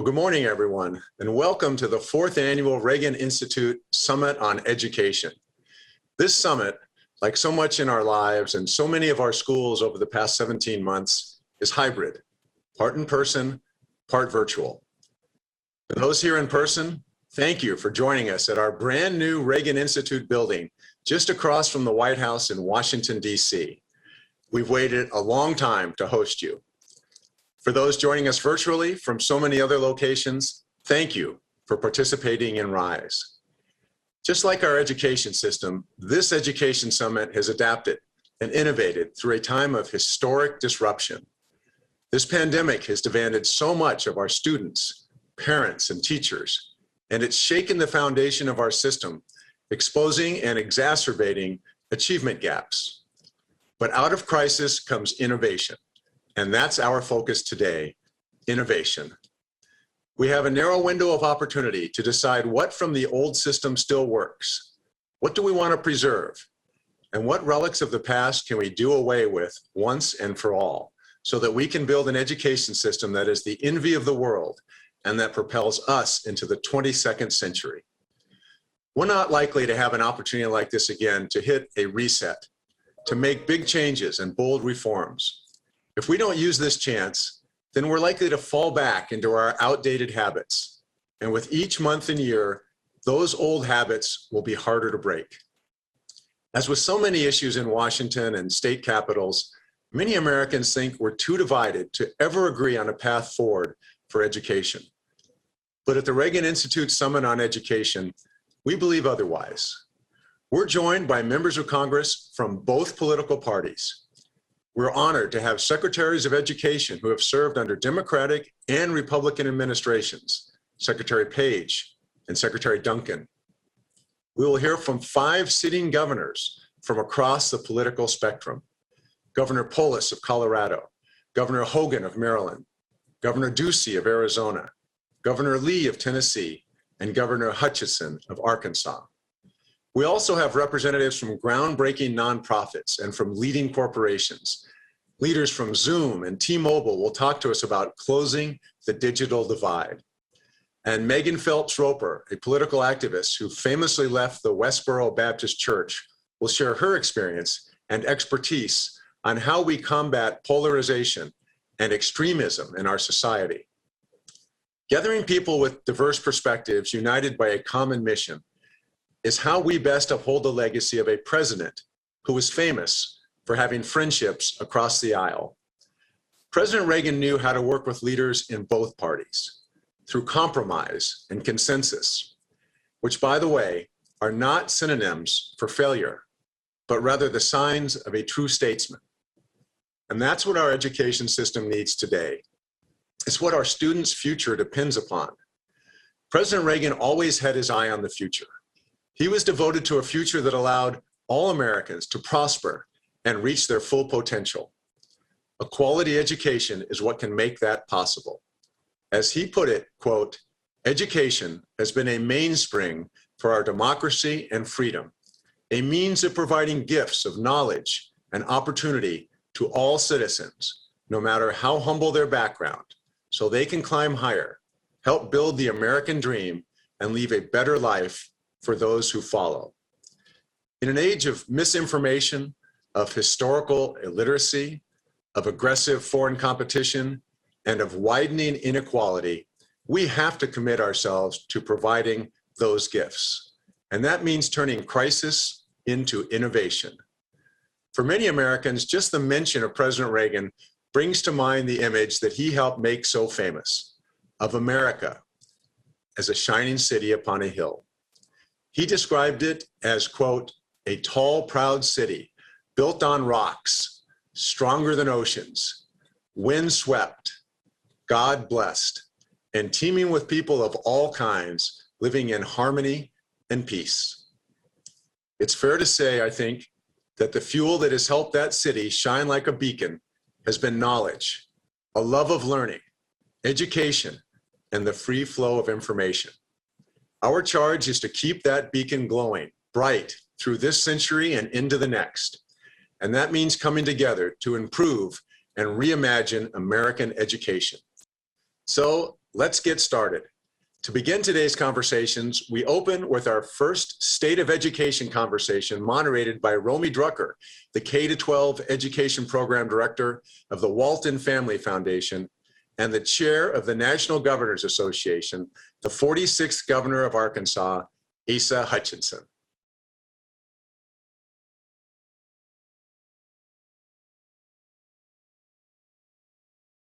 Well, good morning, everyone, and welcome to the fourth annual Reagan Institute Summit on Education. This summit, like so much in our lives and so many of our schools over the past 17 months, is hybrid, part in person, part virtual. For those here in person, thank you for joining us at our brand new Reagan Institute building, just across from the White House in Washington, D.C. We've waited a long time to host you. For those joining us virtually from so many other locations, thank you for participating in RISE. Just like our education system, this education summit has adapted and innovated through a time of historic disruption. This pandemic has demanded so much of our students, parents, and teachers, and it's shaken the foundation of our system, exposing and exacerbating achievement gaps. But out of crisis comes innovation. And that's our focus today, innovation. We have a narrow window of opportunity to decide what from the old system still works. What do we want to preserve? And what relics of the past can we do away with once and for all, so that we can build an education system that is the envy of the world and that propels us into the 22nd century? We're not likely to have an opportunity like this again to hit a reset, to make big changes and bold reforms. If we don't use this chance, then we're likely to fall back into our outdated habits. And with each month and year, those old habits will be harder to break. As with so many issues in Washington and state capitals, many Americans think we're too divided to ever agree on a path forward for education. But at the Reagan Institute Summit on Education, we believe otherwise. We're joined by members of Congress from both political parties. We're honored to have secretaries of education who have served under Democratic and Republican administrations, Secretary Page and Secretary Duncan. We will hear from 5 sitting governors from across the political spectrum: Governor Polis of Colorado, Governor Hogan of Maryland, Governor Ducey of Arizona, Governor Lee of Tennessee, and Governor Hutchinson of Arkansas. We also have representatives from groundbreaking nonprofits and from leading corporations. Leaders from Zoom and T-Mobile will talk to us about closing the digital divide. And Megan Phelps Roper, a political activist who famously left the Westboro Baptist Church, will share her experience and expertise on how we combat polarization and extremism in our society. Gathering people with diverse perspectives united by a common mission is how we best uphold the legacy of a president who was famous for having friendships across the aisle. President Reagan knew how to work with leaders in both parties through compromise and consensus, which, by the way, are not synonyms for failure, but rather the signs of a true statesman. And that's what our education system needs today. It's what our students' future depends upon. President Reagan always had his eye on the future. He was devoted to a future that allowed all Americans to prosper and reach their full potential. A quality education is what can make that possible. As he put it, quote, "Education has been a mainspring for our democracy and freedom, a means of providing gifts of knowledge and opportunity to all citizens, no matter how humble their background, so they can climb higher, help build the American dream, and leave a better life for those who follow." In an age of misinformation, of historical illiteracy, of aggressive foreign competition, and of widening inequality, we have to commit ourselves to providing those gifts. And that means turning crisis into innovation. For many Americans, just the mention of President Reagan brings to mind the image that he helped make so famous of America as a shining city upon a hill. He described it as, quote, "a tall, proud city built on rocks, stronger than oceans, wind-swept, God-blessed, and teeming with people of all kinds living in harmony and peace." It's fair to say, I think, that the fuel that has helped that city shine like a beacon has been knowledge, a love of learning, education, and the free flow of information. Our charge is to keep that beacon glowing, bright, through this century and into the next. And that means coming together to improve and reimagine American education. So Let's get started. To begin today's conversations, we open with our first State of Education conversation moderated by Romy Drucker, the K-12 Education Program Director of the Walton Family Foundation and the Chair of the National Governors Association, the 46th Governor of Arkansas, Asa Hutchinson.